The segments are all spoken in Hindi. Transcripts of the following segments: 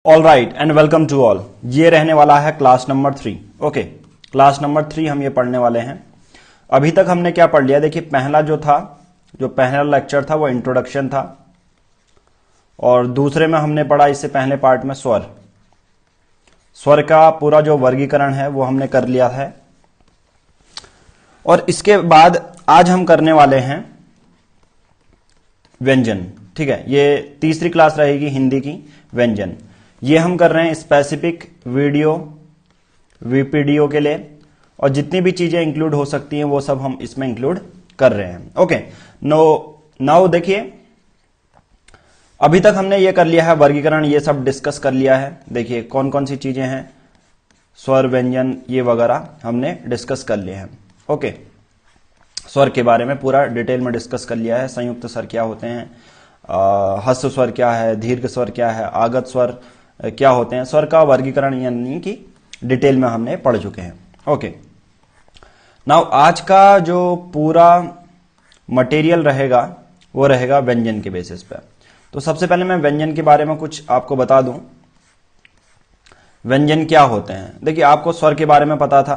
All right and welcome to all. ये रहने वाला है class number 3। Okay, class number 3 हम ये पढ़ने वाले हैं। अभी तक हमने क्या पढ़ लिया? देखिए, पहला जो पहला लेक्चर था वो इंट्रोडक्शन था, और दूसरे में हमने पढ़ा इससे पहले पार्ट में स्वर का पूरा जो वर्गीकरण है वो हमने कर लिया है। और इसके बाद आज हम करने वाले हैं व्यंजन। ठीक है, ये तीसरी क्लास रहेगी हिंदी की, व्यंजन। ये हम कर रहे हैं स्पेसिफिक वीपीडीओ के लिए, और जितनी भी चीजें इंक्लूड हो सकती हैं वो सब हम इसमें इंक्लूड कर रहे हैं। ओके, नाउ देखिए, अभी तक हमने ये कर लिया है वर्गीकरण, ये सब डिस्कस कर लिया है। देखिए कौन कौन सी चीजें हैं, स्वर, व्यंजन, ये वगैरह हमने डिस्कस कर लिए हैं। ओके, स्वर के बारे में पूरा डिटेल में डिस्कस कर लिया है। संयुक्त स्वर क्या होते हैं, ह्रस्व स्वर क्या है, दीर्घ स्वर क्या है, आगत स्वर क्या होते हैं, स्वर का वर्गीकरण यानी कि डिटेल में हमने पढ़ चुके हैं। ओके, नाउ आज का जो पूरा मटेरियल रहेगा वो रहेगा व्यंजन के बेसिस पे। तो सबसे पहले मैं व्यंजन के बारे में कुछ आपको बता दूं। व्यंजन क्या होते हैं? देखिए, आपको स्वर के बारे में पता था,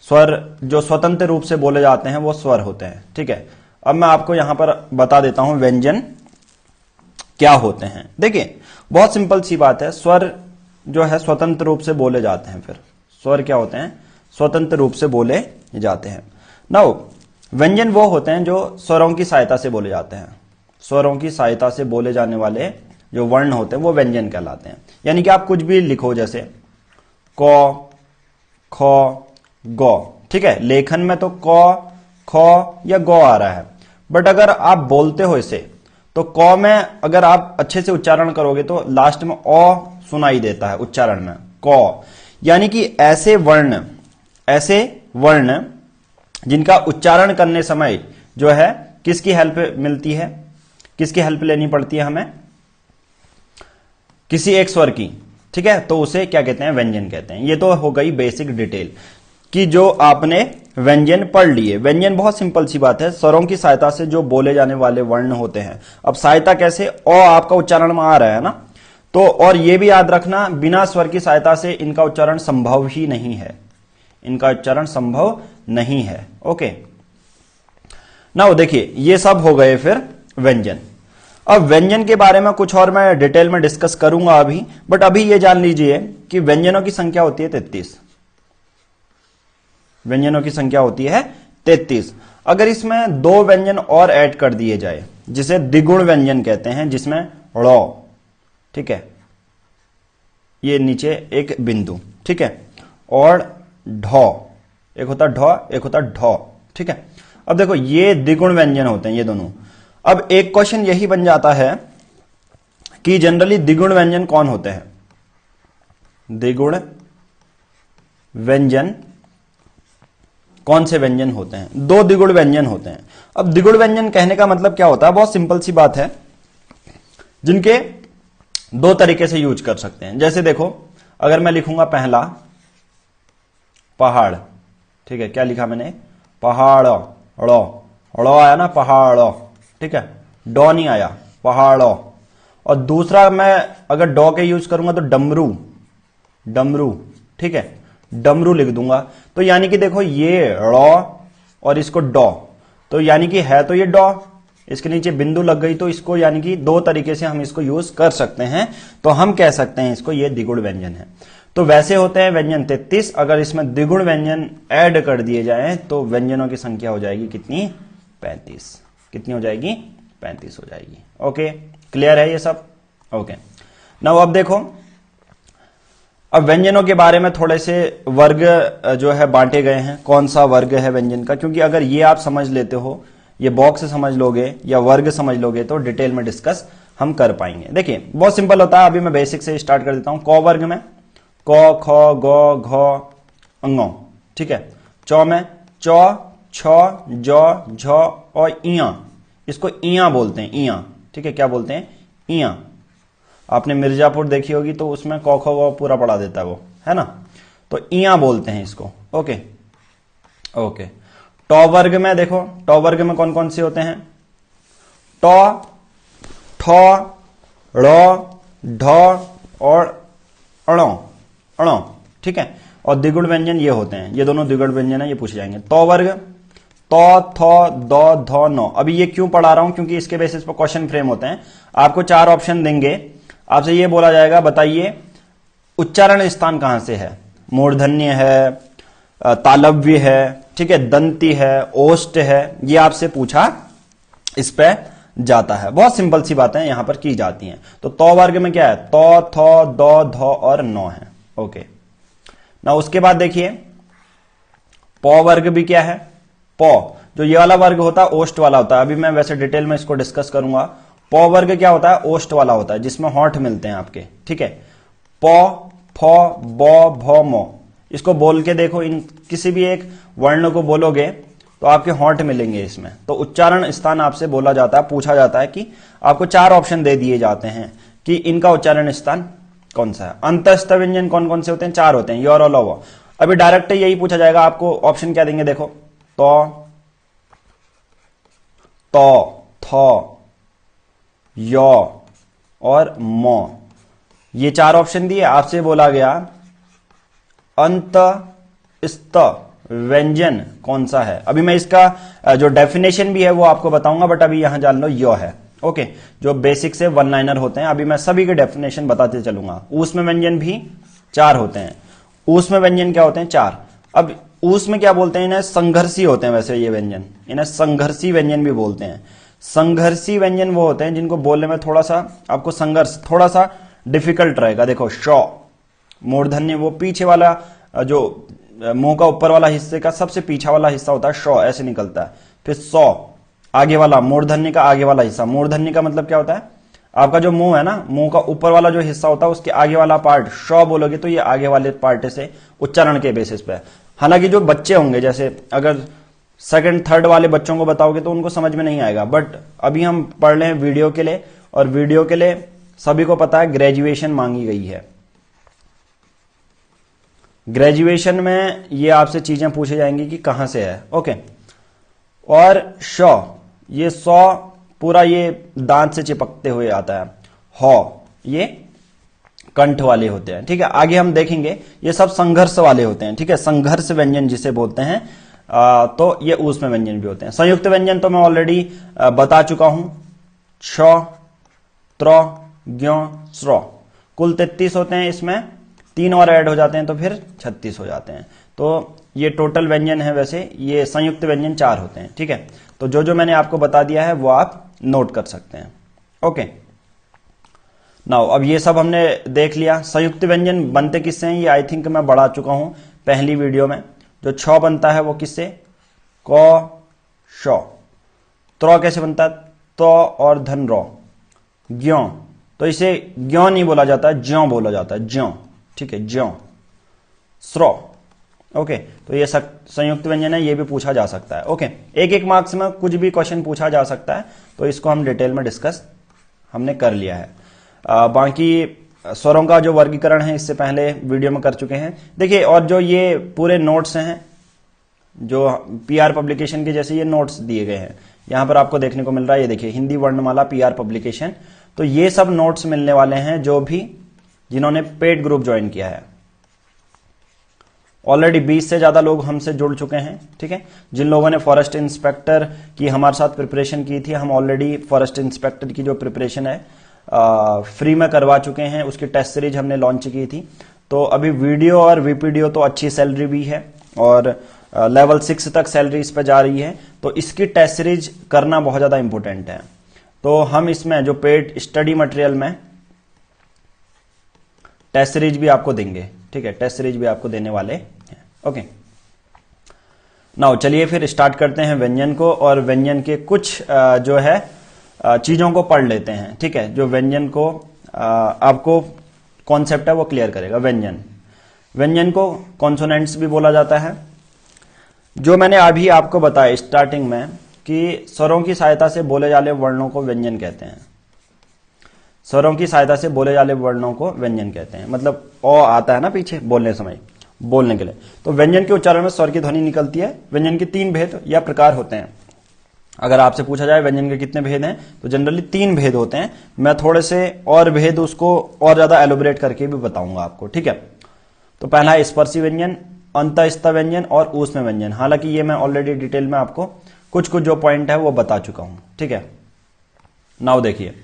स्वर जो स्वतंत्र रूप से बोले जाते हैं वो स्वर होते हैं। ठीक है, अब मैं आपको यहां पर बता देता हूं व्यंजन क्या होते हैं। देखिए, बहुत सिंपल सी बात है, स्वर जो है स्वतंत्र रूप से बोले जाते हैं। फिर स्वर क्या होते हैं? स्वतंत्र रूप से बोले जाते हैं। नाउ व्यंजन वो होते हैं जो स्वरों की सहायता से बोले जाते हैं। स्वरों की सहायता से बोले जाने वाले जो वर्ण होते हैं वो व्यंजन कहलाते हैं। यानी कि आप कुछ भी लिखो, जैसे क, ख, गौ। ठीक है, लेखन में तो क, ख या गौ आ रहा है, बट अगर आप बोलते हो इसे तो क में अगर आप अच्छे से उच्चारण करोगे तो लास्ट में ओ सुनाई देता है उच्चारण में, क। यानी कि ऐसे वर्ण जिनका उच्चारण करने समय जो है किसकी हेल्प मिलती है, किसकी हेल्प लेनी पड़ती है हमें? किसी एक स्वर की। ठीक है, तो उसे क्या कहते हैं? व्यंजन कहते हैं। ये तो हो गई बेसिक डिटेल कि जो आपने व्यंजन पढ़ लिए। व्यंजन बहुत सिंपल सी बात है, स्वरों की सहायता से जो बोले जाने वाले वर्ण होते हैं। अब सहायता कैसे? ओ आपका उच्चारण में आ रहा है ना, तो और ये भी याद रखना, बिना स्वर की सहायता से इनका उच्चारण संभव ही नहीं है, इनका उच्चारण संभव नहीं है। ओके, नाउ देखिए, ये सब हो गए फिर व्यंजन। अब व्यंजन के बारे में कुछ और मैं डिटेल में डिस्कस करूंगा अभी, बट अभी ये जान लीजिए कि व्यंजनों की संख्या होती है 33। व्यंजनों की संख्या होती है 33। अगर इसमें 2 व्यंजन और ऐड कर दिए जाए, जिसे द्विगुण व्यंजन कहते हैं, जिसमें ड़, ठीक है, ये नीचे एक बिंदु, ठीक है, और ढ, एक होता ढ, एक होता ढ। ठीक है, अब देखो ये द्विगुण व्यंजन होते हैं ये दोनों। अब एक क्वेश्चन यही बन जाता है कि जनरली द्विगुण व्यंजन कौन होते हैं? द्विगुण व्यंजन कौन से व्यंजन होते हैं? 2 द्विगुण व्यंजन होते हैं। अब द्विगुण व्यंजन कहने का मतलब क्या होता है? बहुत सिंपल सी बात है, जिनके 2 तरीके से यूज कर सकते हैं। जैसे देखो, अगर मैं लिखूंगा पहला पहाड़, ठीक है, क्या लिखा मैंने? पहाड़, ड़ आया ना, पहाड़। ठीक है, डॉ नहीं आया, पहाड़। और दूसरा मैं अगर डॉ के यूज करूंगा तो डमरू। ठीक है, डमरू लिख दूंगा। तो यानी कि देखो, ये ड़ और इसको डॉ, तो यानी कि है तो ये डॉ, इसके नीचे बिंदु लग गई, तो इसको यानी कि 2 तरीके से हम इसको यूज कर सकते हैं। तो हम कह सकते हैं इसको ये द्विगुण व्यंजन है। तो वैसे होते हैं व्यंजन 33। अगर इसमें द्विगुण व्यंजन ऐड कर दिए जाएं तो व्यंजनों की संख्या हो जाएगी कितनी? 35। कितनी हो जाएगी? 35 हो जाएगी। ओके, क्लियर है ये सब? ओके, नाउ अब देखो, अब व्यंजनों के बारे में थोड़े से वर्ग जो है बांटे गए हैं। कौन सा वर्ग है व्यंजन का? क्योंकि अगर ये आप समझ लेते हो, ये बॉक्स समझ लोगे या वर्ग समझ लोगे, तो डिटेल में डिस्कस हम कर पाएंगे। देखिए, बहुत सिंपल होता है। अभी मैं बेसिक से स्टार्ट कर देता हूं। क वर्ग में क, ख, ग, घ, ङ। ठीक है, चौ में चौ, छ, ज, झ और इया। इसको इया बोलते हैं, इया। ठीक है, क्या बोलते हैं? इया। आपने मिर्जापुर देखी होगी तो उसमें क, ख, ग पूरा पढ़ा देता है वो, है ना, तो इया बोलते हैं इसको। ओके ओके, टॉ वर्ग में देखो, टॉ वर्ग में कौन कौन से होते हैं? टॉ, ठ, ड़, ढ और अणो, अणो, ठीक है। और द्विगुण व्यंजन ये होते हैं, ये दोनों द्विगुण व्यंजन है, ये पूछे जाएंगे। तो वर्ग, तो, थो, दो, धो, नो। अभी ये क्यों पढ़ा रहा हूं, क्योंकि इसके बेसिस पर क्वेश्चन फ्रेम होते हैं। आपको 4 ऑप्शन देंगे, आपसे ये बोला जाएगा बताइए उच्चारण स्थान कहां से है। मूर्धन्य है, तालव्य है, ठीक है, दंती है, ओष्ठ है, ये आपसे पूछा इस पे जाता है। बहुत सिंपल सी बातें यहां पर की जाती हैं। तो वर्ग में क्या है, तो, थो, दो, धो और नो है। ओके ना, उसके बाद देखिए पौ वर्ग भी क्या है, पौ, जो ये वाला वर्ग होता है ओष्ठ वाला होता है। अभी मैं वैसे डिटेल में इसको डिस्कस करूंगा। पौ वर्ग क्या होता है, ओष्ठ वाला होता है, जिसमें होंठ मिलते हैं आपके, ठीक है। पौ, फौ, बौ, भौ, मो, इसको बोल के देखो, इन किसी भी एक वर्ण को बोलोगे तो आपके होंठ मिलेंगे इसमें। तो उच्चारण स्थान आपसे बोला जाता है, पूछा जाता है कि आपको 4 ऑप्शन दे दिए जाते हैं कि इनका उच्चारण स्थान कौन सा है। अंतस्थ व्यंजन कौन कौन से होते हैं, 4 होते हैं, योर और लव। अभी डायरेक्ट यही पूछा जाएगा, आपको ऑप्शन क्या देंगे, देखो तो, थो, यो और मो, ये 4 ऑप्शन दिए। आपसे बोला गया अंत स्त व्यंजन कौन सा है। अभी मैं इसका जो डेफिनेशन भी है वो आपको बताऊंगा, बट अभी यहां जान लो यो है। ओके, जो बेसिक से 1 लाइनर होते हैं, अभी मैं सभी के डेफिनेशन बताते चलूंगा। ऊष्म व्यंजन भी 4 होते हैं। ऊष्म व्यंजन क्या होते हैं, 4। अब ऊष्म क्या बोलते हैं, इन्हें संघर्षी होते हैं। वैसे ये व्यंजन, इन्हें संघर्षी व्यंजन भी बोलते हैं। संघर्षी व्यंजन वो होते हैं जिनको बोलने में थोड़ा सा आपको संघर्ष, थोड़ा सा डिफिकल्ट रहेगा। देखो शौ, मूर्धन्य वो पीछे वाला, जो मुंह का ऊपर वाला हिस्से का सबसे पीछा वाला हिस्सा होता है, शौ ऐसे निकलता है। फिर सौ, आगे वाला, मूर्धन्य का आगे वाला हिस्सा। मूर्धन्य का मतलब क्या होता है, आपका जो मुंह है ना, मुंह का ऊपर वाला जो हिस्सा होता है उसके आगे वाला पार्ट। शौ बोलोगे तो ये आगे वाले पार्ट से उच्चारण के बेसिस पे। हालांकि जो बच्चे होंगे, जैसे अगर सेकंड थर्ड वाले बच्चों को बताओगे तो उनको समझ में नहीं आएगा, बट अभी हम पढ़ रहे हैं वीडियो के लिए, और वीडियो के लिए सभी को पता है ग्रेजुएशन मांगी गई है। ग्रेजुएशन में ये आपसे चीजें पूछी जाएंगी कि कहां से है। ओके, और शौ, ये सौ पूरा ये दांत से चिपकते हुए आता है। हौ, ये कंठ वाले होते हैं, ठीक है। आगे हम देखेंगे ये सब संघर्ष वाले होते हैं, ठीक है। संघर्ष व्यंजन जिसे बोलते हैं, तो ये ऊष्म व्यंजन भी होते हैं। संयुक्त व्यंजन तो मैं ऑलरेडी बता चुका हूं, छ, त्र, ज्ञ, स्र, कुल 33 होते हैं। इसमें 3 और ऐड हो जाते हैं तो फिर 36 हो जाते हैं। तो ये टोटल व्यंजन है। वैसे ये संयुक्त व्यंजन 4 होते हैं, ठीक है। तो जो जो मैंने आपको बता दिया है वो आप नोट कर सकते हैं। ओके नाउ, अब ये सब हमने देख लिया। संयुक्त व्यंजन बनते किससे हैं, ये आई थिंक मैं बढ़ा चुका हूं पहली वीडियो में। जो छ बनता है वो किससे, क, श। त्र कैसे बनता है, तो और धन रो। ज्यों, तो इसे ज्यों नहीं बोला जाता, ज्यों बोला जाता है, ज्यों, ठीक है, ज्यों। स्रो, ओके, तो ये संयुक्त व्यंजन है, ये भी पूछा जा सकता है। ओके, एक एक मार्क्स में कुछ भी क्वेश्चन पूछा जा सकता है, तो इसको हम डिटेल में डिस्कस हमने कर लिया है। बाकी स्वरों का जो वर्गीकरण है इससे पहले वीडियो में कर चुके हैं। देखिए, और जो ये पूरे नोट्स हैं जो पीआर पब्लिकेशन के जैसे ये नोट्स दिए गए हैं, यहां पर आपको देखने को मिल रहा है। ये देखिए, हिंदी वर्णमाला पीआर पब्लिकेशन। तो ये सब नोट्स मिलने वाले हैं जो भी जिन्होंने पेड ग्रुप ज्वाइन किया है। ऑलरेडी 20 से ज्यादा लोग हमसे जुड़ चुके हैं, ठीक है। जिन लोगों ने फॉरेस्ट इंस्पेक्टर की हमारे साथ प्रिपरेशन की थी, हम ऑलरेडी फॉरेस्ट इंस्पेक्टर की जो प्रिपरेशन है फ्री में करवा चुके हैं। उसकी टेस्ट सीरीज हमने लॉन्च की थी। तो अभी वीडियो और वीपीडीओ तो अच्छी सैलरी भी है, और लेवल 6 तक सैलरी इस पर जा रही है। तो इसकी टेस्ट सीरीज करना बहुत ज्यादा इंपॉर्टेंट है। तो हम इसमें जो पेड स्टडी मटेरियल में टेस्ट सीरीज भी आपको देंगे, ठीक है। टेस्ट सीरीज भी आपको देने वाले हैं। ओके नाउ, चलिए फिर स्टार्ट करते हैं व्यंजन को, और व्यंजन के कुछ जो है चीजों को पढ़ लेते हैं, ठीक है। जो व्यंजन को आपको कॉन्सेप्ट है वो क्लियर करेगा। व्यंजन को कॉन्सोनेंट्स भी बोला जाता है। जो मैंने अभी आपको बताया स्टार्टिंग में कि स्वरों की सहायता से बोले जाने वर्णों को व्यंजन कहते हैं। स्वरों की सहायता से बोले जाने वर्णों को व्यंजन कहते हैं। मतलब ओ आता है ना पीछे बोलने समय, बोलने के लिए, तो व्यंजन के उच्चारण में स्वर की ध्वनि निकलती है। व्यंजन के 3 भेद या प्रकार होते हैं। अगर आपसे पूछा जाए व्यंजन के कितने भेद हैं, तो जनरली 3 भेद होते हैं। मैं थोड़े से और भेद उसको और ज्यादा एलोबरेट करके भी बताऊंगा आपको, ठीक है। तो पहला है स्पर्शी व्यंजन, अंतःस्थ व्यंजन और ऊष्म व्यंजन। हालांकि ये मैं ऑलरेडी डिटेल में आपको कुछ जो पॉइंट है वो बता चुका हूं, ठीक है। नाउ देखिए,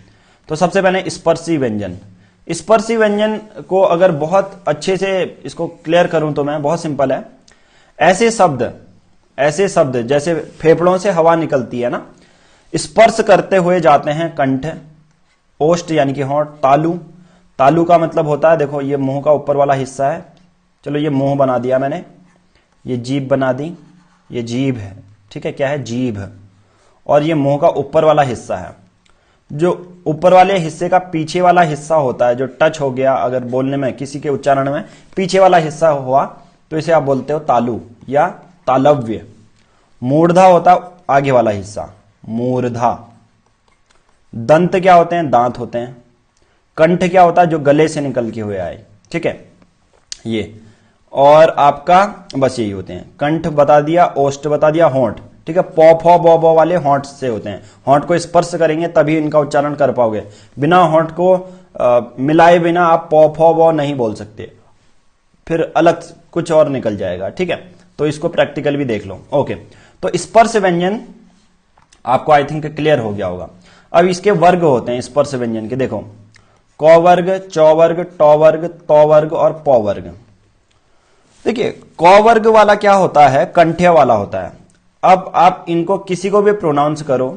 तो सबसे पहले स्पर्शी व्यंजन। स्पर्शी व्यंजन को अगर बहुत अच्छे से इसको क्लियर करूं तो मैं, बहुत सिंपल है। ऐसे शब्द जैसे फेफड़ों से हवा निकलती है ना, स्पर्श करते हुए जाते हैं कंठ, ओष्ठ यानी कि होंठ, तालु का मतलब होता है, देखो ये मुंह का ऊपर वाला हिस्सा है, चलो ये मुंह बना दिया मैंने, ये जीभ बना दी, ये जीभ है, ठीक है, क्या है, जीभ। और ये मुंह का ऊपर वाला हिस्सा है। जो ऊपर वाले हिस्से का पीछे वाला हिस्सा होता है, जो टच हो गया, अगर बोलने में किसी के उच्चारण में पीछे वाला हिस्सा हुआ तो इसे आप बोलते हो तालु या तालव्य। मूर्धा होता आगे वाला हिस्सा, मूर्धा। दंत क्या होते हैं, दांत होते हैं। कंठ क्या होता है, जो गले से निकल के हुए आए, ठीक है, ये। और आपका बस यही होते हैं, कंठ बता दिया, ओष्ठ बता दिया, होंठ, ठीक है। पौ फौ बौ बौ वाले होंठ से होते हैं। होंठ को स्पर्श करेंगे तभी इनका उच्चारण कर पाओगे, बिना होंठ को मिलाए बिना आप पौ फौ बौ नहीं बोल सकते, फिर अलग कुछ और निकल जाएगा, ठीक है। तो इसको प्रैक्टिकल भी देख लो, ओके। तो स्पर्श व्यंजन आपको आई थिंक क्लियर हो गया होगा। अब इसके वर्ग होते हैं स्पर्श व्यंजन के, देखो, क वर्ग, च वर्ग, ट वर्ग, त वर्ग और प वर्ग। देखिए, क वर्ग वाला क्या होता है, कंठ्य वाला होता है। अब आप इनको किसी को भी प्रोनाउंस करो,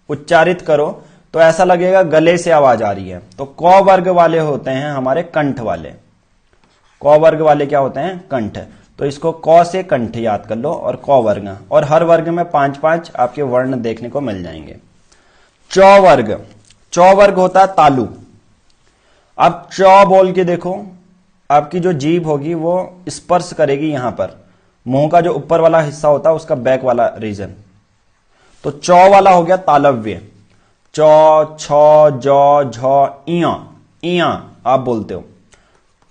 उच्चारित करो, तो ऐसा लगेगा गले से आवाज आ रही है। तो क वर्ग वाले होते हैं हमारे कंठ वाले, क वर्ग वाले क्या होते हैं, कंठ। तो इसको क से कंठ याद कर लो, और क वर्ग, और हर वर्ग में 5-5 आपके वर्ण देखने को मिल जाएंगे। च वर्ग होता है तालु। अब च बोल के देखो, आपकी जो जीभ होगी वो स्पर्श करेगी यहां पर, मुंह का जो ऊपर वाला हिस्सा होता है उसका बैक वाला रीजन। तो च वाला हो गया तालव्य, च, छ, ज, झ, इया आप बोलते हो।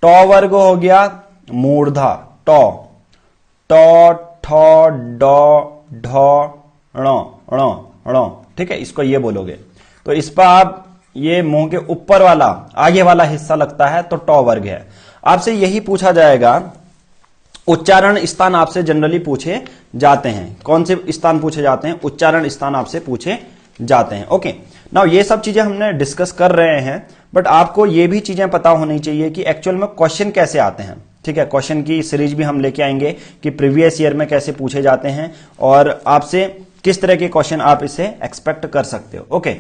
ट वर्ग हो गया मूर्धा, ट, ठ, ड, ढ, ण, ठीक है, इसको ये बोलोगे। तो इस पर आप ये मुंह के ऊपर वाला आगे वाला हिस्सा लगता है तो ट वर्ग है। आपसे यही पूछा जाएगा, उच्चारण स्थान आपसे जनरली पूछे जाते हैं। कौन से स्थान पूछे जाते हैं, उच्चारण स्थान आपसे पूछे जाते हैं, ओके। नाउ ये सब चीजें हमने डिस्कस कर रहे हैं, बट आपको ये भी चीजें पता होनी चाहिए कि एक्चुअल में क्वेश्चन कैसे आते हैं, ठीक है। क्वेश्चन की सीरीज भी हम लेके आएंगे कि प्रीवियस ईयर में कैसे पूछे जाते हैं और आपसे किस तरह के क्वेश्चन आप इसे एक्सपेक्ट कर सकते हो, ओके।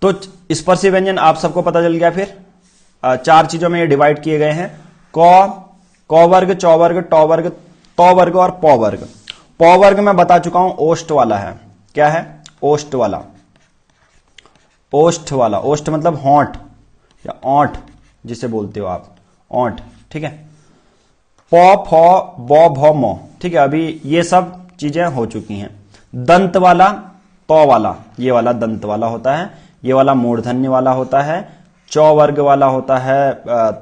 तो स्पर्शी व्यंजन आप सबको पता चल गया। फिर 4 चीजों में ये डिवाइड किए गए हैं, क वर्ग, च वर्ग, ट वर्ग, त वर्ग और प वर्ग। प वर्ग मैं बता चुका हूं, ओष्ठ वाला है। क्या है, ओष्ठ वाला, ओष्ठ वाला, ओष्ठ मतलब होंठ या ओंठ जिसे बोलते हो आप, ओंठ, ठीक है। प, फ, ब, भ, म, ठीक है। अभी ये सब चीजें हो चुकी हैं। दंत वाला, प वाला, ये वाला दंत वाला होता है, ये वाला मूर्धन्य वाला होता है, च वर्ग वाला होता है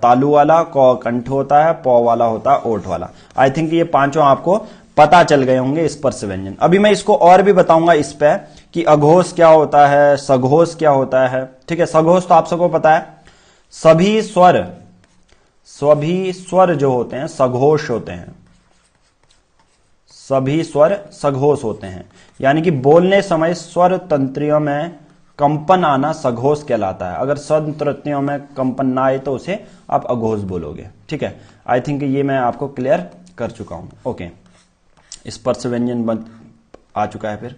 तालु वाला, क कंठ होता है, प वाला होता है ओठ वाला। आई थिंक ये 5 आपको पता चल गए होंगे स्पर्श व्यंजन। अभी मैं इसको और भी बताऊंगा इस पे कि अघोष क्या होता है, सघोष क्या होता है, ठीक है। सघोष तो आप सबको पता है, सभी स्वर जो होते हैं सघोष होते हैं, सभी स्वर सघोष होते हैं। यानी कि बोलने समय स्वर तंत्रियों में कंपन आना सघोष कहलाता है। अगर स्वर तंत्रियों में कंपन ना आए तो उसे आप अघोष बोलोगे, ठीक है। आई थिंक ये मैं आपको क्लियर कर चुका हूं, ओके। स्पर्श व्यंजन आ चुका है। फिर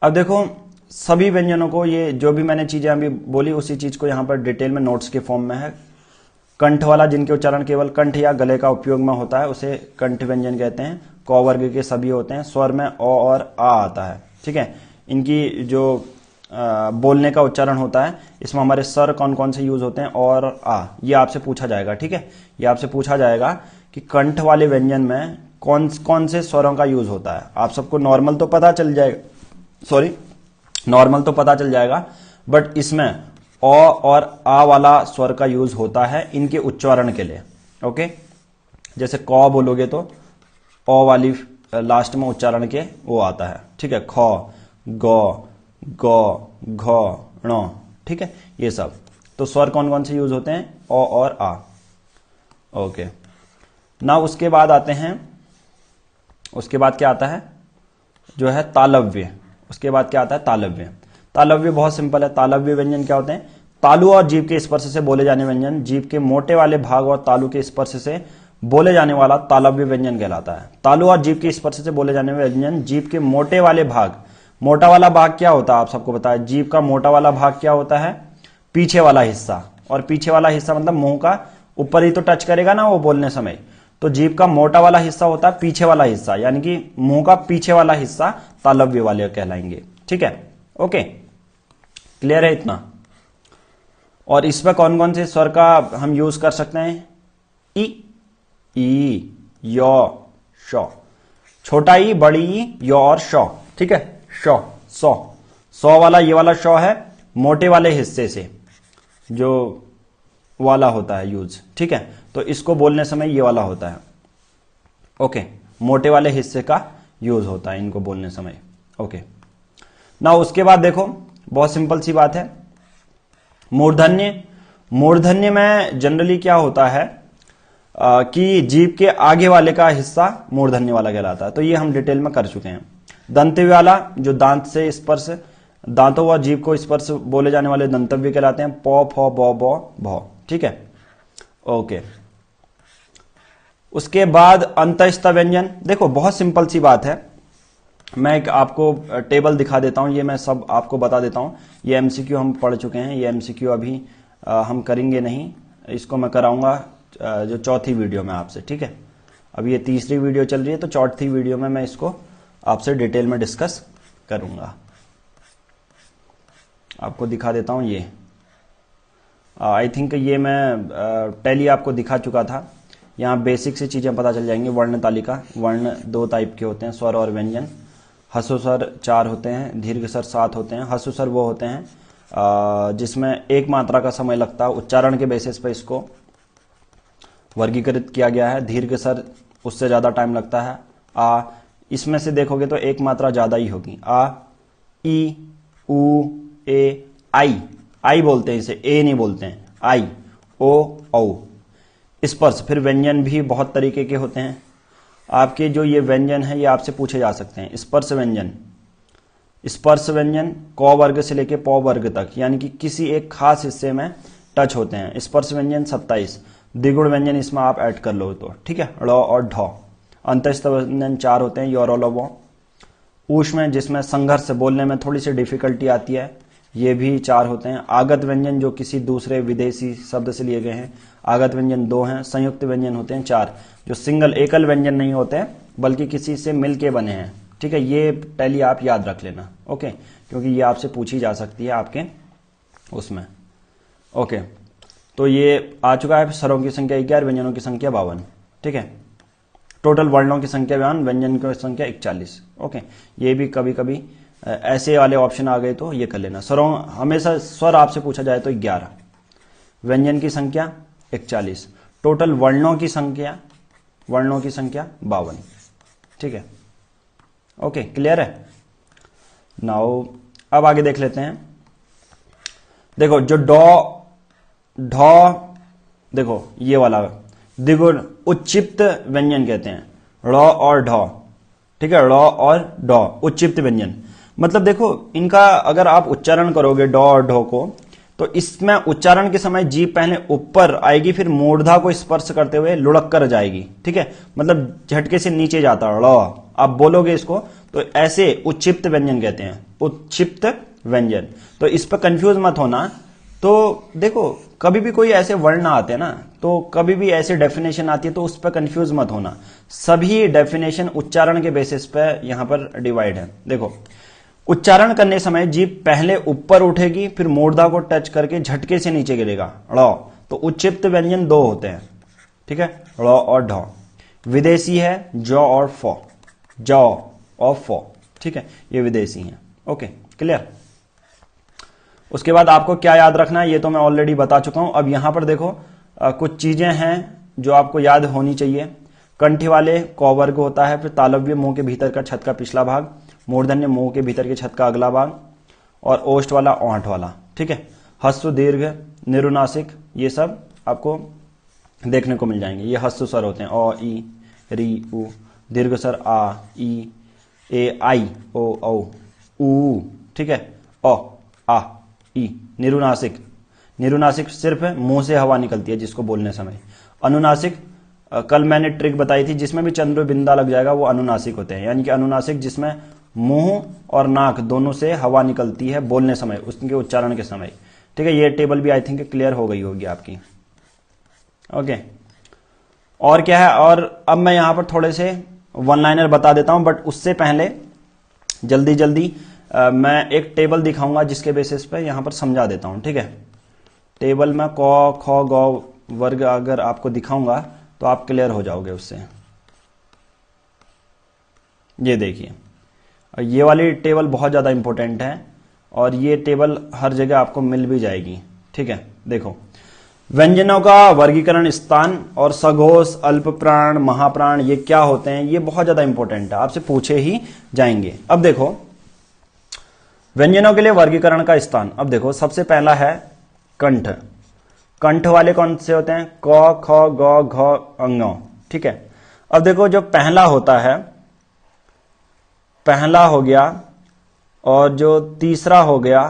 अब देखो, सभी व्यंजनों को, ये जो भी मैंने चीजें अभी बोली उसी चीज को यहां पर डिटेल में नोट्स के फॉर्म में है। कंठ वाला, जिनके उच्चारण केवल कंठ या गले का उपयोग में होता है, उसे कंठ व्यंजन कहते हैं। क वर्ग के सभी होते हैं, स्वर में अ और आ आता है, ठीक है। इनकी जो बोलने का उच्चारण होता है, इसमें हमारे स्वर कौन कौन से यूज होते हैं और आ, ये आपसे पूछा जाएगा, ठीक है। ये आपसे पूछा जाएगा कि कंठ वाले व्यंजन में कौन कौन से स्वरों का यूज होता है। आप सबको नॉर्मल तो पता चल जाएगा, बट इसमें अ और आ वाला स्वर का यूज होता है इनके उच्चारण के लिए, ओके। जैसे क बोलोगे तो अ वाली लास्ट में उच्चारण के वो आता है, ठीक है, ख, ग, ग, घ, ण, ठीक है, ये सब। तो स्वर कौन कौन से यूज होते हैं? ओ और आ। ओके, ना उसके बाद आते हैं, उसके बाद क्या आता है जो है तालव्य। उसके बाद क्या आता है? तालव्य। तालव्य बहुत सिंपल है। तालव्य व्यंजन क्या होते हैं? तालु और जीभ के स्पर्श से बोले जाने व्यंजन, जीभ के मोटे वाले भाग और तालु के स्पर्श से बोले जाने वाला तालव्य व्यंजन कहलाता है। तालु और जीभ के स्पर्श से बोले जाने वाले व्यंजन, जीभ के मोटे वाले भाग, मोटा वाला भाग क्या होता है आप सबको पता है, जीभ का मोटा वाला भाग क्या होता है? पीछे वाला हिस्सा। और पीछे वाला हिस्सा मतलब मुंह का ऊपर ही तो टच करेगा ना वो बोलने समय, तो जीभ का मोटा वाला हिस्सा होता है पीछे वाला हिस्सा, यानी कि मुंह का पीछे वाला हिस्सा तालव्य वाले कहलाएंगे, ठीक है। ओके, क्लियर है इतना? और इसमें कौन कौन से स्वर का हम यूज कर सकते हैं? ई, यो, शौ, छोटा ई, बड़ी ई, यो और शौ, ठीक है, शौ, सौ। सौ वाला ये वाला शौ है, मोटे वाले हिस्से से जो वाला होता है यूज, ठीक है, तो इसको बोलने समय ये वाला होता है। ओके, मोटे वाले हिस्से का यूज होता है इनको बोलने समय। ओके, ना उसके बाद देखो बहुत सिंपल सी बात है, मूर्धन्य। मूर्धन्य में जनरली क्या होता है कि जीभ के आगे वाले का हिस्सा मूर्धन्य वाला कहलाता है, तो ये हम डिटेल में कर चुके हैं। दंतव्य वाला जो दांत से स्पर्श, दांतों व जीभ को स्पर्श बोले जाने वाले दंतव्य कहलाते हैं, पौ, फौ, बौ, बौ, भौ, ठीक है। ओके, उसके बाद अंतस्थ व्यंजन। देखो बहुत सिंपल सी बात है, मैं एक आपको टेबल दिखा देता हूं, ये मैं सब आपको बता देता हूं। ये एमसीक्यू हम पढ़ चुके हैं, ये एमसीक्यू अभी हम करेंगे नहीं, इसको मैं कराऊंगा जो चौथी वीडियो में आपसे, ठीक है। अभी ये तीसरी वीडियो चल रही है, तो चौथी वीडियो में मैं इसको आपसे डिटेल में डिस्कस करूंगा। आपको दिखा देता हूं, ये आई थिंक ये मैं पहले आपको दिखा चुका था। यहाँ बेसिक से चीज़ें पता चल जाएंगी। वर्ण तालिका, वर्ण 2 टाइप के होते हैं, स्वर और व्यंजन। ह्रस्व स्वर 4 होते हैं, दीर्घ स्वर 7 होते हैं। ह्रस्व स्वर वो होते हैं जिसमें एक मात्रा का समय लगता है, उच्चारण के बेसिस पर इसको वर्गीकृत किया गया है। दीर्घ स्वर उससे ज़्यादा टाइम लगता है। आ, इसमें से देखोगे तो एक मात्रा ज़्यादा ही होगी। आ, ई, उ, ए, आई, आई बोलते हैं इसे, ए नहीं बोलते हैं, आई, ओ, औ। स्पर्श, फिर व्यंजन भी बहुत तरीके के होते हैं। आपके जो ये व्यंजन है ये आपसे पूछे जा सकते हैं। स्पर्श व्यंजन, स्पर्श व्यंजन क वर्ग से लेके पौ वर्ग तक, यानी कि किसी एक खास हिस्से में टच होते हैं। स्पर्श व्यंजन 27, द्विगुण व्यंजन इसमें आप ऐड कर लो तो, ठीक है, ड़ और ढ। अंतस्थ व्यंजन 4 होते हैं, य, र, ल, व। ऊष्म जिसमें संघर्ष, बोलने में थोड़ी सी डिफिकल्टी आती है, ये भी 4 होते हैं। आगत व्यंजन जो किसी दूसरे विदेशी शब्द से लिए गए हैं, आगत व्यंजन 2 हैं। संयुक्त व्यंजन होते हैं 4, जो सिंगल एकल व्यंजन नहीं होते हैं बल्कि किसी से मिलके बने हैं, ठीक है। ये पहले आप याद रख लेना, ओके, क्योंकि ये आपसे पूछी जा सकती है आपके उसमें। ओके, तो ये आ चुका है। स्वरों की संख्या 11, व्यंजनों की संख्या 52, ठीक है। टोटल वर्णों की संख्या 52, व्यंजन की संख्या 41। ओके, ये भी कभी कभी ऐसे वाले ऑप्शन आ गए तो ये कर लेना। स्वरों, हमेशा स्वर आपसे पूछा जाए तो 11, व्यंजन की संख्या 41, टोटल वर्णों की संख्या 52, ठीक है। ओके, क्लियर है। नाउ अब आगे देख लेते हैं। देखो जो डॉ, ढ, देखो ये वाला द्विगुण उच्चिप्त व्यंजन कहते हैं, ड़ और ढ, ठीक है, ड़ और ढ उच्चिप्त व्यंजन। मतलब देखो इनका अगर आप उच्चारण करोगे ड और ढ को, तो इसमें उच्चारण के समय जीभ पहले ऊपर आएगी, फिर मूर्धा को स्पर्श करते हुए लुढ़क कर जाएगी, ठीक है, मतलब झटके से नीचे जाता है। ड़ आप बोलोगे इसको तो ऐसे उच्चिप्त व्यंजन कहते हैं, उच्चिप्त व्यंजन। तो इस पर कंफ्यूज मत होना। तो देखो कभी भी कोई ऐसे वर्ण आते हैं ना, तो कभी भी ऐसे डेफिनेशन आती है तो उस पर कंफ्यूज मत होना। सभी डेफिनेशन उच्चारण के बेसिस पे यहां पर डिवाइड है। देखो उच्चारण करने समय जीभ पहले ऊपर उठेगी, फिर मूर्धा को टच करके झटके से नीचे गिरेगा, ड़। तो उच्चिप्त व्यंजन 2 होते हैं, ठीक है, ड़ और ढ। विदेशी है ज और फ, ज और फ, ठीक है, ये विदेशी हैं। Okay, clear. उसके बाद आपको क्या याद रखना है ये तो मैं ऑलरेडी बता चुका हूं। अब यहां पर देखो कुछ चीजें हैं जो आपको याद होनी चाहिए। कंठी वाले क वर्ग होता है, फिर तालव्य मुंह के भीतर का छत का पिछला भाग, मूर्धन्य मुंह के भीतर के छत का अगला भाग, और ओष्ठ वाला ओंठ वाला, ठीक है। हस्व दीर्घ निरुनासिक ये सब आपको देखने को मिल जाएंगे। ये हस्व स्वर होते हैं, अ ई री उ, दीर्घ स्वर आ ई ए आई ओ औ ऊ, ठीक है, अ आ ई। निरुनासिक, निरुनासिक सिर्फ मुंह से हवा निकलती है जिसको बोलने समय। अनुनासिक कल मैंने ट्रिक बताई थी, जिसमें भी चंद्र बिंदा लग जाएगा वो अनुनासिक होते हैं, यानी कि अनुनासिक जिसमें मुंह और नाक दोनों से हवा निकलती है बोलने समय, उसके उच्चारण के समय, ठीक है। ये टेबल भी आई थिंक क्लियर हो गई होगी आपकी, ओके। और क्या है, और अब मैं यहां पर थोड़े से वन लाइनर बता देता हूं, बट उससे पहले जल्दी जल्दी मैं एक टेबल दिखाऊंगा जिसके बेसिस पे यहां पर समझा देता हूं, ठीक है। टेबल में क ख ग वर्ग अगर आपको दिखाऊंगा तो आप क्लियर हो जाओगे उससे। ये देखिए, ये वाली टेबल बहुत ज़्यादा इंपॉर्टेंट है और ये टेबल हर जगह आपको मिल भी जाएगी, ठीक है। देखो, व्यंजनों का वर्गीकरण, स्थान और सघोष, अल्प प्राण, महाप्राण, ये क्या होते हैं, ये बहुत ज्यादा इंपॉर्टेंट है, आपसे पूछे ही जाएंगे। अब देखो, व्यंजनों के लिए वर्गीकरण का स्थान। अब देखो, सबसे पहला है कंठ। कंठ वाले कौन से होते हैं, क ख ग घ अंग, ठीक है। अब देखो, जो पहला होता है, पहला हो गया, और जो तीसरा हो गया,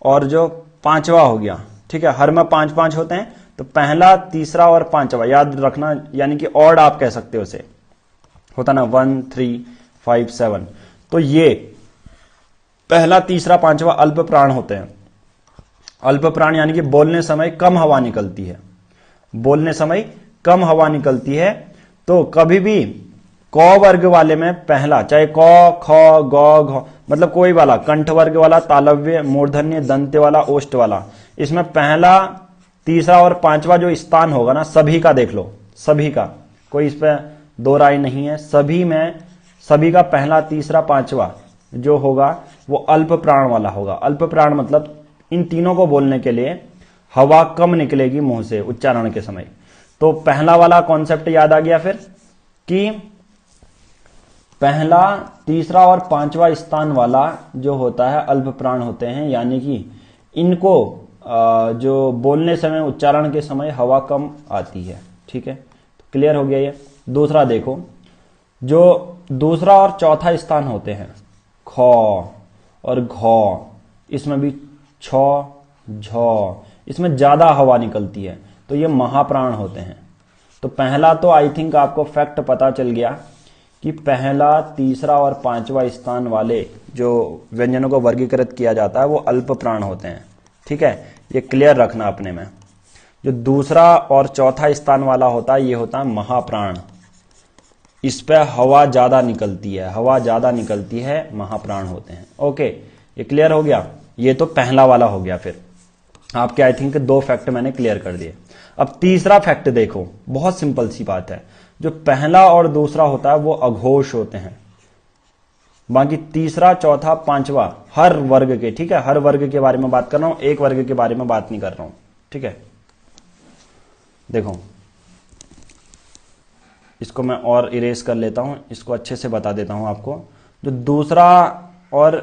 और जो पांचवा हो गया, ठीक है। हर में 5 5 होते हैं, तो पहला, तीसरा और पांचवा याद रखना, यानी कि ऑड आप कह सकते हो उसे, होता ना 1 3 5 7। तो ये पहला, तीसरा, पांचवा अल्प प्राण होते हैं। अल्प प्राण यानी कि बोलने समय कम हवा निकलती है, बोलने समय कम हवा निकलती है। तो कभी भी क वर्ग वाले में पहला, चाहे क ख ग घ, मतलब कोई वाला, कंठ वर्ग वाला, तालव्य, मूर्धन्य, दंत्य वाला, ओष्ठ वाला, इसमें पहला, तीसरा और पांचवा जो स्थान होगा ना, सभी का देख लो, सभी का, कोई इस पे दो राय नहीं है, सभी में, सभी का पहला, तीसरा, पांचवा जो होगा वो अल्प प्राण वाला होगा। अल्प प्राण मतलब इन तीनों को बोलने के लिए हवा कम निकलेगी मुंह से उच्चारण के समय। तो पहला वाला कॉन्सेप्ट याद आ गया फिर, कि पहला, तीसरा और पांचवा स्थान वाला जो होता है अल्प प्राण होते हैं, यानी कि इनको जो बोलने समय, उच्चारण के समय हवा कम आती है, ठीक है। तो क्लियर हो गया ये। दूसरा देखो, जो दूसरा और चौथा स्थान होते हैं, ख और घ, इसमें भी छ झ, इसमें ज्यादा हवा निकलती है, तो ये महाप्राण होते हैं। तो पहला तो आई थिंक आपको फैक्ट पता चल गया कि पहला, तीसरा और पांचवा स्थान वाले जो व्यंजनों को वर्गीकृत किया जाता है वो अल्प प्राण होते हैं, ठीक है। ये क्लियर रखना अपने में। जो दूसरा और चौथा स्थान वाला होता है ये होता है महाप्राण, इस पे हवा ज्यादा निकलती है, हवा ज्यादा निकलती है, महाप्राण होते हैं। ओके, ये क्लियर हो गया। ये तो पहला वाला हो गया। फिर आपके आई थिंक 2 फैक्ट मैंने क्लियर कर दिए। अब तीसरा फैक्ट देखो, बहुत सिंपल सी बात है, जो पहला और दूसरा होता है वो अघोष होते हैं, बाकी तीसरा, चौथा, पांचवा हर वर्ग के, ठीक है, हर वर्ग के बारे में बात कर रहा हूं, एक वर्ग के बारे में बात नहीं कर रहा हूं, ठीक है। देखो, इसको मैं और इरेज कर लेता हूं, इसको अच्छे से बता देता हूं आपको। जो दूसरा और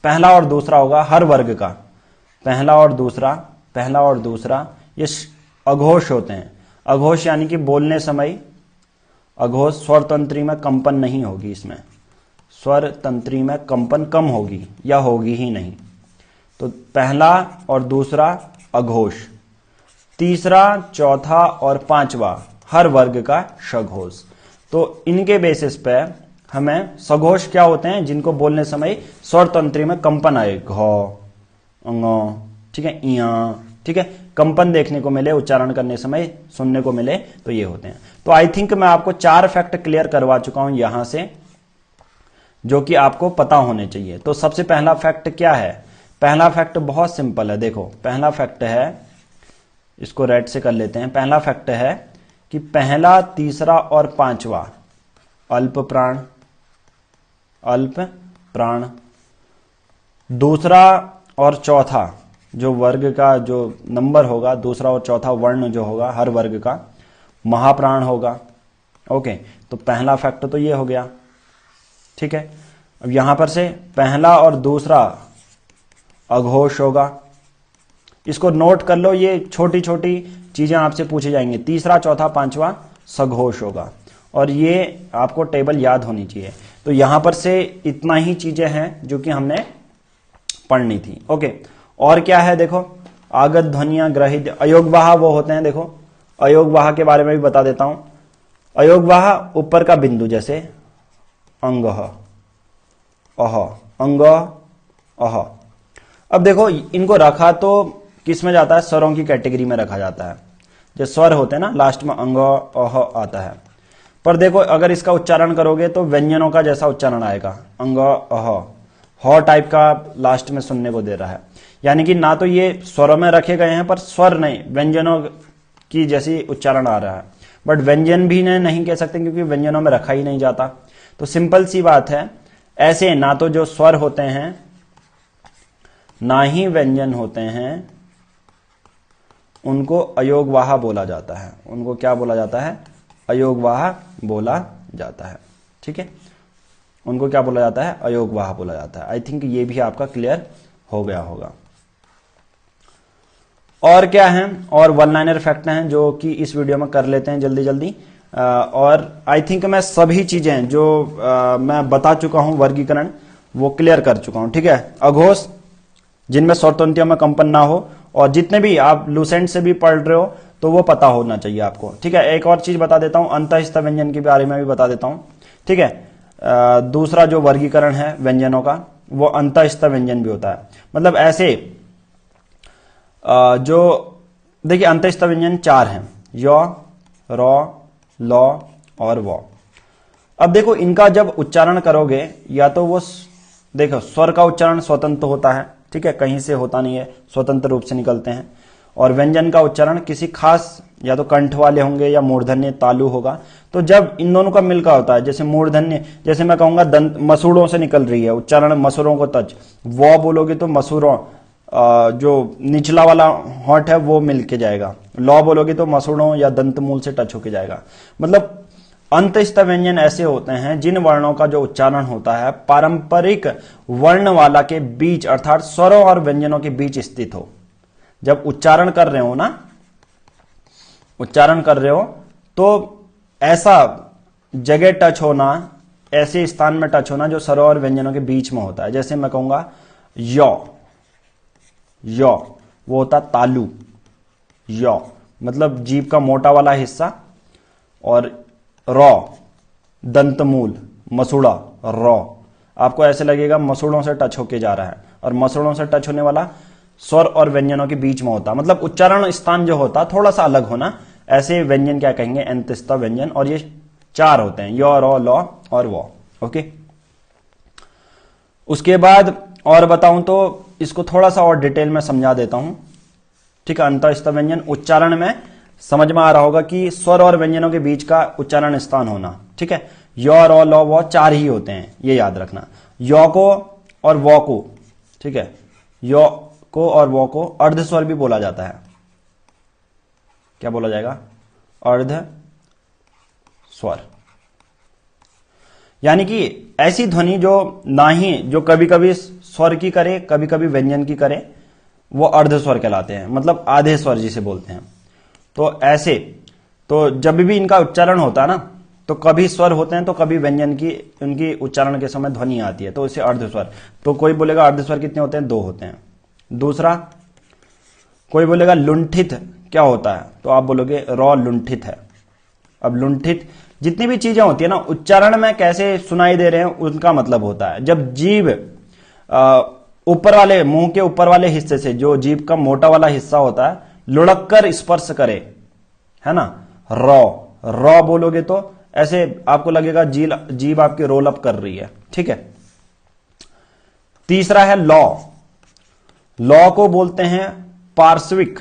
पहला और दूसरा होगा हर वर्ग का, पहला और दूसरा, पहला और दूसरा, ये अघोष होते हैं। अघोष यानी कि बोलने समय अघोष, स्वर तंत्री में कंपन नहीं होगी, इसमें स्वर तंत्री में कंपन कम होगी या होगी ही नहीं। तो पहला और दूसरा अघोष, तीसरा, चौथा और पांचवा हर वर्ग का सघोष। तो इनके बेसिस पे हमें सघोष क्या होते हैं, जिनको बोलने समय स्वर तंत्री में कंपन आए, घ अंग, ठीक है, इया, ठीक है, कंपन देखने को मिले, उच्चारण करने समय सुनने को मिले, तो ये होते हैं। तो आई थिंक मैं आपको 4 फैक्ट क्लियर करवा चुका हूं यहां से, जो कि आपको पता होने चाहिए। तो सबसे पहला फैक्ट क्या है, पहला फैक्ट बहुत सिंपल है। देखो, पहला फैक्ट है, इसको रेड से कर लेते हैं। पहला फैक्ट है कि पहला, तीसरा और पांचवा अल्प प्राण, अल्प प्राण। दूसरा और चौथा जो वर्ग का जो नंबर होगा, दूसरा और चौथा वर्ण जो होगा हर वर्ग का, महाप्राण होगा, ओके, तो पहला फैक्टर तो ये हो गया, ठीक है। अब यहां पर से पहला और दूसरा अघोष होगा, इसको नोट कर लो, ये छोटी छोटी चीजें आपसे पूछी जाएंगी। तीसरा, चौथा, पांचवा सघोष होगा, और ये आपको टेबल याद होनी चाहिए। तो यहां पर से इतना ही चीजें हैं जो कि हमने पढ़नी थी। ओके, और क्या है देखो, आगत ध्वनियां, ग्रहित, अयोगवाह वो होते हैं। देखो अयोगवाह के बारे में भी बता देता हूं। अयोगवाह ऊपर का बिंदु, जैसे अंग, अह, अंग, अह। अब देखो इनको रखा तो किस में जाता है, स्वरों की कैटेगरी में रखा जाता है। जो स्वर होते हैं ना, लास्ट में अंग, अह आता है। पर देखो अगर इसका उच्चारण करोगे तो व्यंजनों का जैसा उच्चारण आएगा, अंग, अह, ह टाइप का लास्ट में सुनने को दे रहा है। यानी कि ना तो ये स्वरों में रखे गए हैं, पर स्वर नहीं, व्यंजनों की जैसी उच्चारण आ रहा है। बट व्यंजन भी नहीं कह सकते क्योंकि व्यंजनों में रखा ही नहीं जाता। तो सिंपल सी बात है, ऐसे ना तो जो स्वर होते हैं ना ही व्यंजन होते हैं, उनको अयोगवाह बोला जाता है। उनको क्या बोला जाता है, अयोगवाह बोला जाता है, ठीक है। उनको क्या बोला जाता है, अयोगवाह बोला जाता है। आई थिंक ये भी आपका क्लियर हो गया होगा। और क्या है, और वन लाइनर फैक्ट हैं जो कि इस वीडियो में कर लेते हैं जल्दी जल्दी। और आई थिंक मैं सभी चीजें जो मैं बता चुका हूं वर्गीकरण, वो क्लियर कर चुका हूं, ठीक है। अघोष जिनमें स्वरतंत्रियों में कंपन ना हो, और जितने भी आप लूसेंट से भी पढ़ रहे हो तो वो पता होना चाहिए आपको, ठीक है। एक और चीज बता देता हूं, अंतःस्थ व्यंजन के बारे में भी बता देता हूं, ठीक है। दूसरा जो वर्गीकरण है व्यंजनों का, वो अंतःस्थ व्यंजन भी होता है। मतलब ऐसे जो देखिए अंतःस्थ व्यंजन 4 हैं, य, र, ल और व। अब देखो इनका जब उच्चारण करोगे, या तो वो देखो स्वर का उच्चारण स्वतंत्र होता है, ठीक है, कहीं से होता नहीं है, स्वतंत्र रूप से निकलते हैं। और व्यंजन का उच्चारण किसी खास, या तो कंठ वाले होंगे या मूर्धन्य तालु होगा। तो जब इन दोनों का मिलकर होता है, जैसे मूर्धन्य, जैसे मैं कहूंगा दंत मसूड़ों से निकल रही है, उच्चारण मसूरों को टच, वो बोलोगे तो मसूरों, जो निचला वाला होंठ है वो मिल के जाएगा। लौ बोलोगे तो मसूड़ों या दंत मूल से टच होके जाएगा। मतलब अंतःस्थ व्यंजन ऐसे होते हैं जिन वर्णों का जो उच्चारण होता है पारंपरिक वर्णमाला के बीच, अर्थात स्वरों और व्यंजनों के बीच स्थित हो। जब उच्चारण कर रहे हो ना, उच्चारण कर रहे हो तो ऐसा जगह टच होना, ऐसे स्थान में टच होना जो स्वरों और व्यंजनों के बीच में होता है। जैसे मैं कहूंगा यो, यो वो होता तालु, यो मतलब जीभ का मोटा वाला हिस्सा, और रॉ दंतमूल, मसूड़ा, रॉ आपको ऐसे लगेगा मसूड़ों से टच होके जा रहा है, और मसूड़ों से टच होने वाला स्वर और व्यंजनों के बीच में होता। मतलब उच्चारण स्थान जो होता थोड़ा सा अलग होना, ऐसे व्यंजन क्या कहेंगे, अंतःस्थ व्यंजन। और ये 4 होते हैं, यो, रॉ, लॉ और वॉ। ओके, उसके बाद और बताऊं तो इसको थोड़ा सा और डिटेल में समझा देता हूं, ठीक है। अंतःस्थ व्यंजन उच्चारण में समझ में आ रहा होगा कि स्वर और व्यंजनों के बीच का उच्चारण स्थान होना, ठीक है। यो, रॉ, लॉ, वॉ 4 ही होते हैं, ये याद रखना। यो को और वॉ को, ठीक है, यो को और वॉ को अर्ध स्वर भी बोला जाता है। क्या बोला जाएगा, अर्ध स्वर। यानी कि ऐसी ध्वनि जो ना ही, जो कभी कभी स्वर की करे, कभी कभी व्यंजन की करे, वो अर्ध स्वर कहलाते हैं, मतलब आधे स्वर जिसे बोलते हैं। तो ऐसे, तो जब भी इनका उच्चारण होता है ना, तो कभी स्वर होते हैं तो कभी व्यंजन की, उनकी उच्चारण के समय ध्वनि आती है, तो इसे अर्ध स्वर। तो कोई बोलेगा अर्ध स्वर कितने होते हैं, 2 होते हैं। दूसरा, कोई बोलेगा लुंठित क्या होता है, तो आप बोलोगे रॉ लुंठित है। अब लुंठित, जितनी भी चीजें होती है ना, उच्चारण में कैसे सुनाई दे रहे हैं उनका मतलब होता है। जब जीभ ऊपर वाले, मुंह के ऊपर वाले हिस्से से, जो जीभ का मोटा वाला हिस्सा होता है, लुढ़क कर स्पर्श करे, है ना, रॉ, रॉ बोलोगे तो ऐसे आपको लगेगा जीभ आपकी रोल अप कर रही है, ठीक है। तीसरा है लॉ, लॉ को बोलते हैं पार्श्विक,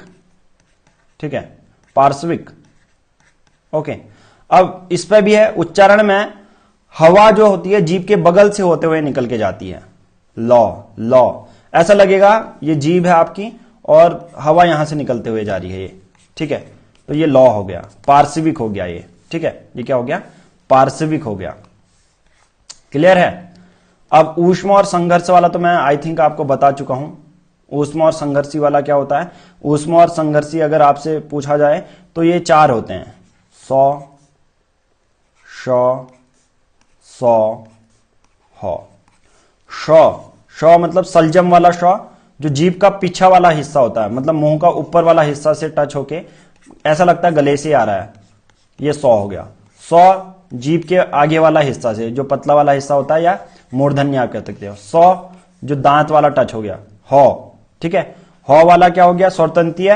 ठीक है, पार्श्विक। ओके, अब इस पे भी है, उच्चारण में हवा जो होती है जीभ के बगल से होते हुए निकल के जाती है। लॉ, लॉ ऐसा लगेगा ये जीभ है आपकी और हवा यहां से निकलते हुए जा रही है ये, ठीक है। तो ये लॉ हो गया, पार्श्विक हो गया ये, ठीक है, ये क्या हो गया, पार्श्विक हो गया। क्लियर है। अब ऊष्म और संघर्ष वाला तो मैं आई थिंक आपको बता चुका हूं। ऊष्म और संघर्षी वाला क्या होता है, ऊष्म और संघर्षी अगर आपसे पूछा जाए तो ये 4 होते हैं, 100, 100, 100, श मतलब सलजम वाला श, जो जीभ का पीछा वाला हिस्सा होता है, मतलब मुंह का ऊपर वाला हिस्सा से टच होके ऐसा लगता है गले से आ रहा है, ये 100 हो गया। 100 जीभ के आगे वाला हिस्सा से, जो पतला वाला हिस्सा होता है या मूर्धन्य आप कह सकते हो। 100 जो दांत वाला टच हो गया, ह, ठीक है। ह वाला क्या हो गया, स्वरतंत्रीय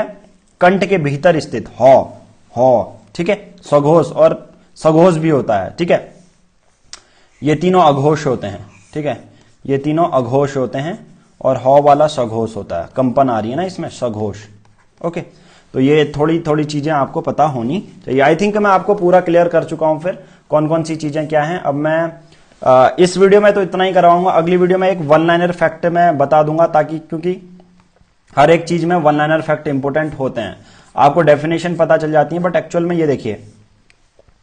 कंठ के भीतर स्थित ह, ठीक है। सघोष और सघोष भी होता है, ठीक है। ये तीनों अघोष होते हैं, ठीक है, ये तीनों अघोष होते हैं और ह वाला सघोष होता है, कंपन आ रही है ना इसमें, सघोष। ओके, तो ये थोड़ी थोड़ी चीजें आपको पता होनी चाहिए। आई थिंक मैं आपको पूरा क्लियर कर चुका हूं फिर कौन कौन सी चीजें क्या हैं। अब मैं इस वीडियो में तो इतना ही करवाऊंगा, अगली वीडियो में एक वन लाइनर फैक्ट मैं बता दूंगा, ताकि क्योंकि हर एक चीज में वन लाइनर फैक्ट इंपोर्टेंट होते हैं, आपको डेफिनेशन पता चल जाती है, बट एक्चुअल में ये देखिए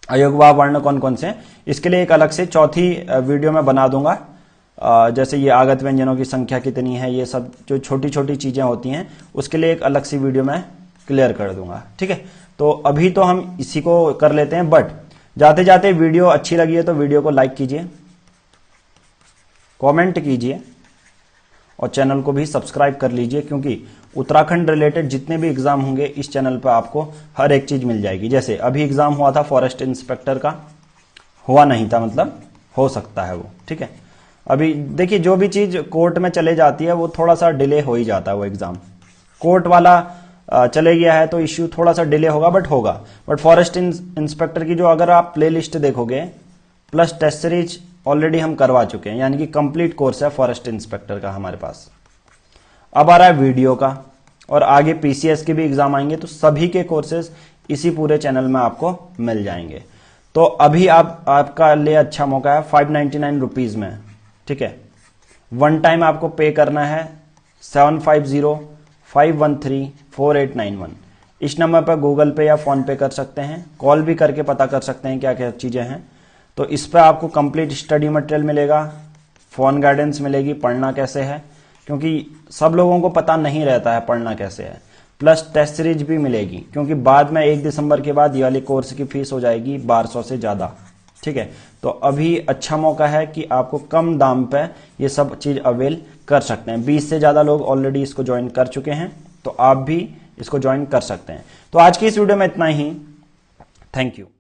अयोगवाह वर्ण कौन कौन से हैं, इसके लिए एक अलग से चौथी वीडियो में बना दूंगा। जैसे ये आगत व्यंजनों की संख्या कितनी है, ये सब जो छोटी छोटी चीजें होती हैं उसके लिए एक अलग सी वीडियो में क्लियर कर दूंगा, ठीक है। तो अभी तो हम इसी को कर लेते हैं, बट जाते जाते वीडियो अच्छी लगी है तो वीडियो को लाइक कीजिए, कमेंट कीजिए और चैनल को भी सब्सक्राइब कर लीजिए, क्योंकि उत्तराखंड रिलेटेड जितने भी एग्जाम होंगे इस चैनल पर आपको हर एक चीज मिल जाएगी। जैसे अभी एग्जाम हुआ था फॉरेस्ट इंस्पेक्टर का, हुआ नहीं था मतलब हो सकता है वो, ठीक है। अभी देखिए जो भी चीज कोर्ट में चले जाती है वो थोड़ा सा डिले हो ही जाता है, वो एग्जाम कोर्ट वाला चले गया है तो इश्यू थोड़ा सा डिले होगा, बट होगा। बट फॉरेस्ट इंस्पेक्टर की जो अगर आप प्ले लिस्ट देखोगे, प्लस टेस्ट सीरीज ऑलरेडी हम करवा चुके हैं, यानी कि कंप्लीट कोर्स है फॉरेस्ट इंस्पेक्टर का हमारे पास। अब आ रहा है वीडियो का, और आगे पीसीएस के भी एग्जाम आएंगे, तो सभी के कोर्सेज इसी पूरे चैनल में आपको मिल जाएंगे। तो अभी आपका लिए अच्छा मौका है 599 रुपीज में, ठीक है। वन टाइम आपको पे करना है 7505134891। इस नंबर पर गूगल पे या फोन पे कर सकते हैं, कॉल भी करके पता कर सकते हैं क्या क्या चीजें हैं। तो इस पर आपको कंप्लीट स्टडी मटेरियल मिलेगा, फोन गाइडेंस मिलेगी, पढ़ना कैसे है, क्योंकि सब लोगों को पता नहीं रहता है पढ़ना कैसे है। प्लस टेस्ट सीरीज भी मिलेगी, क्योंकि बाद में 1 दिसंबर के बाद ये वाली कोर्स की फीस हो जाएगी 1200 से ज्यादा, ठीक है। तो अभी अच्छा मौका है कि आपको कम दाम पे ये सब चीज अवेल कर सकते हैं। 20 से ज्यादा लोग ऑलरेडी इसको ज्वाइन कर चुके हैं, तो आप भी इसको ज्वाइन कर सकते हैं। तो आज की इस वीडियो में इतना ही, थैंक यू।